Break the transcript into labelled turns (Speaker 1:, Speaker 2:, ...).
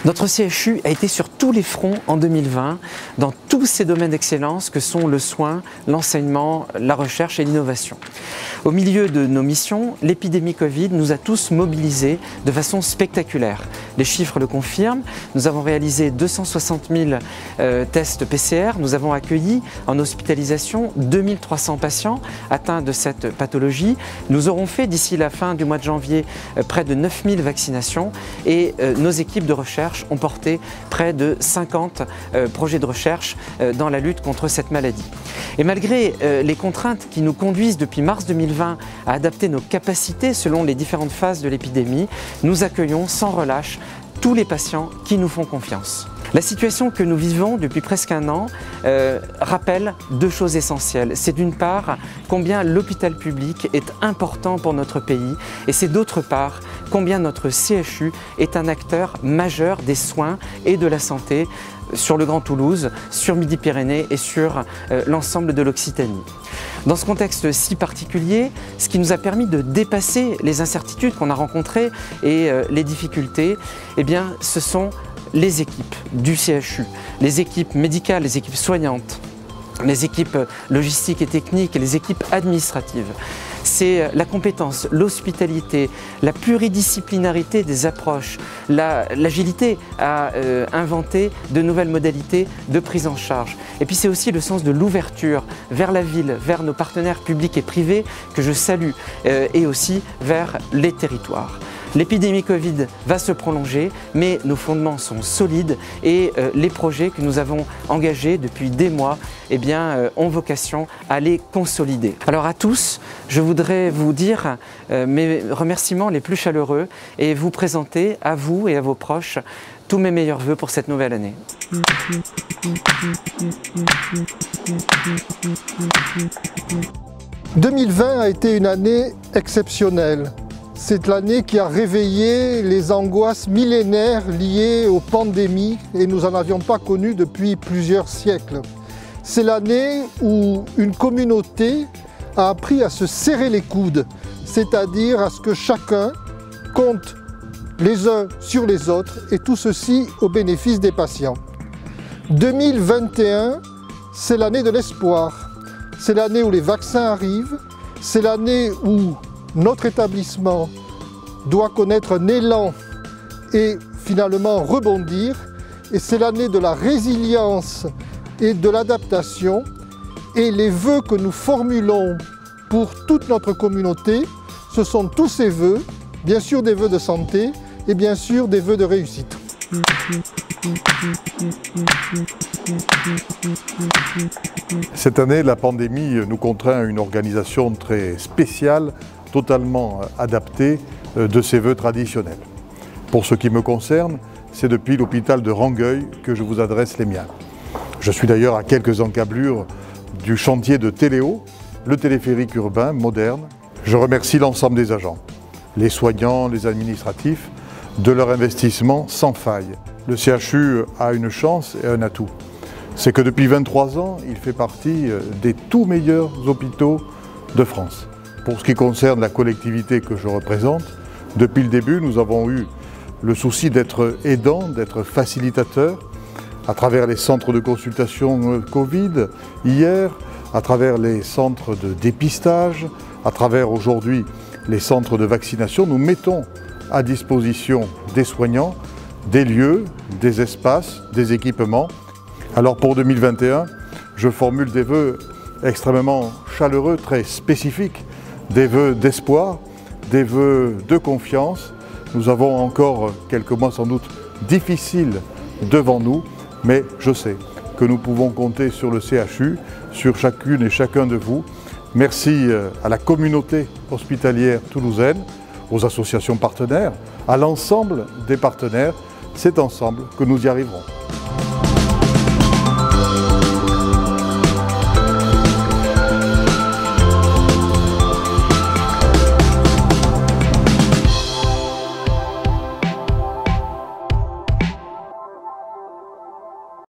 Speaker 1: Notre CHU a été sur tous les fronts en 2020, dans tous ces domaines d'excellence que sont le soin, l'enseignement, la recherche et l'innovation. Au milieu de nos missions, l'épidémie Covid nous a tous mobilisés de façon spectaculaire. Les chiffres le confirment, nous avons réalisé 260 000 tests PCR, nous avons accueilli en hospitalisation 2300 patients atteints de cette pathologie. Nous aurons fait d'ici la fin du mois de janvier près de 9000 vaccinations et nos équipes de recherche ont porté près de 50 projets de recherche dans la lutte contre cette maladie. Et malgré les contraintes qui nous conduisent depuis mars 2020 à adapter nos capacités selon les différentes phases de l'épidémie, nous accueillons sans relâche tous les patients qui nous font confiance. La situation que nous vivons depuis presque un an rappelle deux choses essentielles. C'est d'une part combien l'hôpital public est important pour notre pays et c'est d'autre part combien notre CHU est un acteur majeur des soins et de la santé sur le Grand Toulouse, sur Midi-Pyrénées et sur l'ensemble de l'Occitanie. Dans ce contexte si particulier, ce qui nous a permis de dépasser les incertitudes qu'on a rencontrées et les difficultés, eh bien, ce sont les équipes du CHU, les équipes médicales, les équipes soignantes, les équipes logistiques et techniques et les équipes administratives. C'est la compétence, l'hospitalité, la pluridisciplinarité des approches, l'agilité à inventer de nouvelles modalités de prise en charge. Et puis c'est aussi le sens de l'ouverture vers la ville, vers nos partenaires publics et privés que je salue et aussi vers les territoires. L'épidémie Covid va se prolonger, mais nos fondements sont solides et les projets que nous avons engagés depuis des mois ont vocation à les consolider. Alors à tous, je voudrais vous dire mes remerciements les plus chaleureux et vous présenter à vous et à vos proches tous mes meilleurs vœux pour cette nouvelle année.
Speaker 2: 2020 a été une année exceptionnelle. C'est l'année qui a réveillé les angoisses millénaires liées aux pandémies et nous n'en avions pas connu depuis plusieurs siècles. C'est l'année où une communauté a appris à se serrer les coudes, c'est-à-dire à ce que chacun compte les uns sur les autres et tout ceci au bénéfice des patients. 2021, c'est l'année de l'espoir. C'est l'année où les vaccins arrivent, c'est l'année où notre établissement doit connaître un élan et finalement rebondir. Et c'est l'année de la résilience et de l'adaptation. Et les vœux que nous formulons pour toute notre communauté, ce sont tous ces vœux, bien sûr des vœux de santé et bien sûr des vœux de réussite.
Speaker 3: Cette année, la pandémie nous contraint à une organisation très spéciale, totalement adaptée de ces vœux traditionnels. Pour ce qui me concerne, c'est depuis l'hôpital de Rangueil que je vous adresse les miens. Je suis d'ailleurs à quelques encablures du chantier de Téléo, le téléphérique urbain moderne. Je remercie l'ensemble des agents, les soignants, les administratifs, de leur investissement sans faille. Le CHU a une chance et un atout. C'est que depuis 23 ans, il fait partie des tout meilleurs hôpitaux de France. Pour ce qui concerne la collectivité que je représente, depuis le début, nous avons eu le souci d'être aidants, d'être facilitateurs, à travers les centres de consultation Covid, hier, à travers les centres de dépistage, à travers aujourd'hui les centres de vaccination. Nous mettons à disposition des soignants des lieux, des espaces, des équipements. Alors pour 2021, je formule des vœux extrêmement chaleureux, très spécifiques, des vœux d'espoir, des vœux de confiance. Nous avons encore quelques mois sans doute difficiles devant nous, mais je sais que nous pouvons compter sur le CHU, sur chacune et chacun de vous. Merci à la communauté hospitalière toulousaine, aux associations partenaires, à l'ensemble des partenaires. C'est ensemble que nous y arriverons.